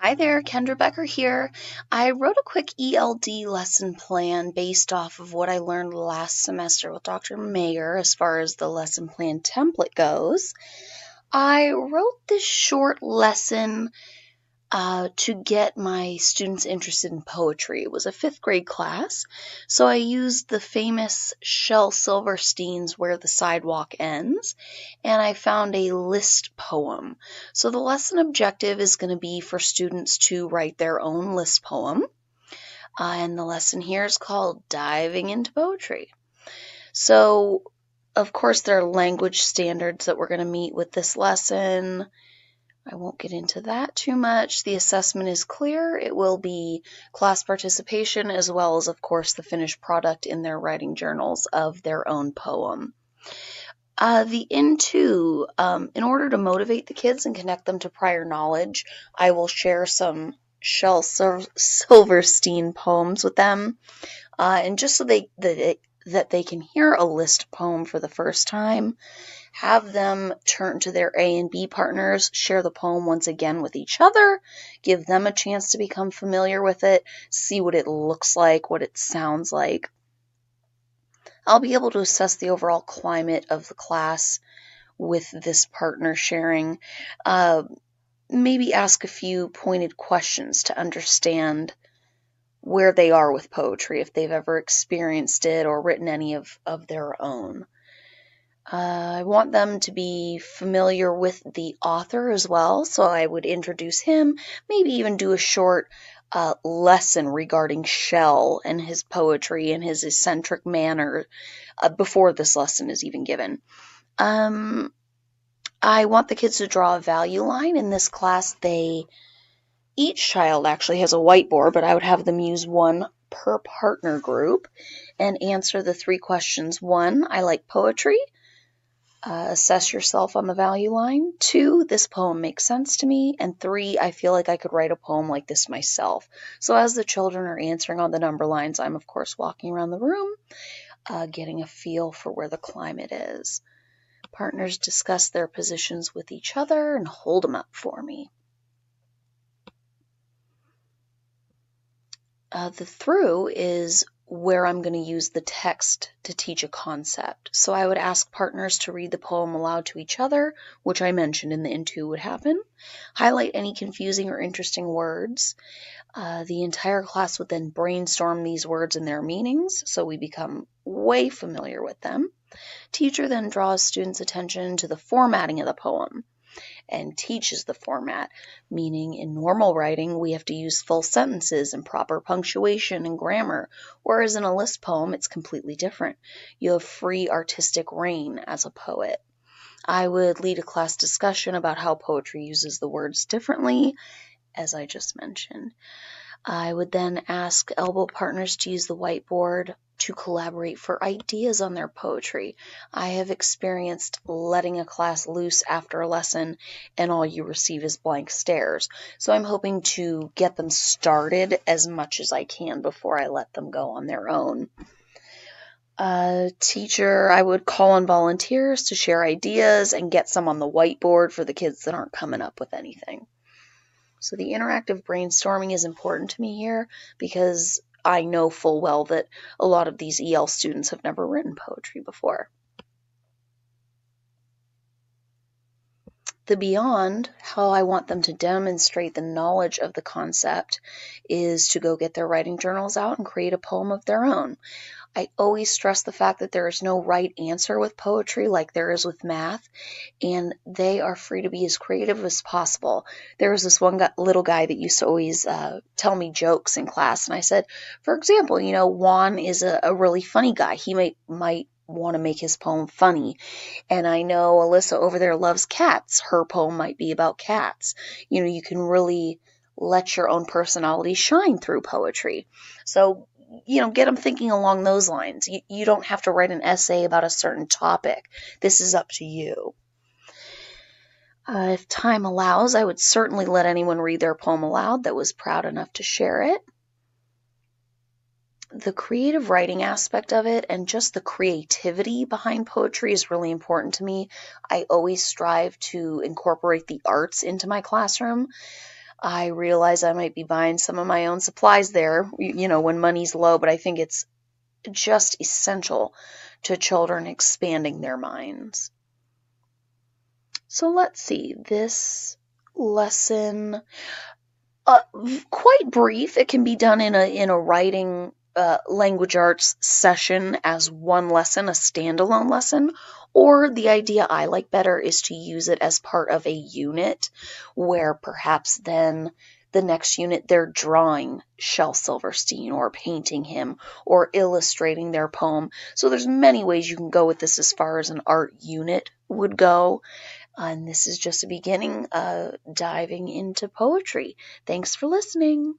Hi there, Kendra Becker here. I wrote a quick ELD lesson plan based off of what I learned last semester with Dr. Mayer as far as the lesson plan template goes. I wrote this short lesson to get my students interested in poetry. It was a fifth grade class, so I used the famous Shel Silverstein's Where the Sidewalk Ends, and I found a list poem. So the lesson objective is going to be for students to write their own list poem, and the lesson here is called Diving into Poetry. So, of course, there are language standards that we're going to meet with this lesson. I won't get into that too much. The assessment is clear. It will be class participation as well as, of course, the finished product in their writing journals of their own poem. In order to motivate the kids and connect them to prior knowledge, I will share some Shel Silverstein poems with them. And just so that they can hear a list poem for the first time, have them turn to their A and B partners, share the poem once again with each other, give them a chance to become familiar with it, see what it looks like, what it sounds like. I'll be able to assess the overall climate of the class with this partner sharing. Maybe ask a few pointed questions to understand where they are with poetry, if they've ever experienced it or written any of their own. I want them to be familiar with the author as well, so I would introduce him, maybe even do a short lesson regarding Shel and his poetry and his eccentric manner before this lesson is even given. I want the kids to draw a value line. In this class, each child actually has a whiteboard, but I would have them use one per partner group and answer the 3 questions. 1, I like poetry. Assess yourself on the value line. 2, this poem makes sense to me. And 3, I feel like I could write a poem like this myself. So as the children are answering on the number lines, I'm of course walking around the room, getting a feel for where the climate is. Partners discuss their positions with each other and hold them up for me. The through is where I'm going to use the text to teach a concept. So I would ask partners to read the poem aloud to each other, which I mentioned in the into would happen. Highlight any confusing or interesting words. The entire class would then brainstorm these words and their meanings, so we become way familiar with them. Teacher then draws students' attention to the formatting of the poem and teaches the format, meaning in normal writing we have to use full sentences and proper punctuation and grammar, whereas in a list poem it's completely different. You have free artistic reign as a poet. I would lead a class discussion about how poetry uses the words differently, as I just mentioned. I would then ask elbow partners to use the whiteboard to collaborate for ideas on their poetry. I have experienced letting a class loose after a lesson and all you receive is blank stares. So I'm hoping to get them started as much as I can before I let them go on their own. Teacher, I would call on volunteers to share ideas and get some on the whiteboard for the kids that aren't coming up with anything. So the interactive brainstorming is important to me here because I know full well that a lot of these EL students have never written poetry before. The beyond, how I want them to demonstrate the knowledge of the concept, is to go get their writing journals out and create a poem of their own. I always stress the fact that there is no right answer with poetry like there is with math, and they are free to be as creative as possible. There was this one little guy that used to always tell me jokes in class, and I said, for example, Juan is a really funny guy. He might want to make his poem funny. And I know Alyssa over there loves cats. Her poem might be about cats. You can really let your own personality shine through poetry. So get them thinking along those lines. You don't have to write an essay about a certain topic. This is up to you. If time allows, I would certainly let anyone read their poem aloud that was proud enough to share it. The creative writing aspect of it and just the creativity behind poetry is really important to me. I always strive to incorporate the arts into my classroom. I realize I might be buying some of my own supplies there, when money's low, but I think it's just essential to children expanding their minds. So let's see, this lesson, quite brief. It can be done in a writing language arts session as one lesson, a standalone lesson, or the idea I like better is to use it as part of a unit where perhaps then the next unit they're drawing Shel Silverstein or painting him or illustrating their poem. So there's many ways you can go with this as far as an art unit would go. And this is just a beginning, diving into poetry. Thanks for listening.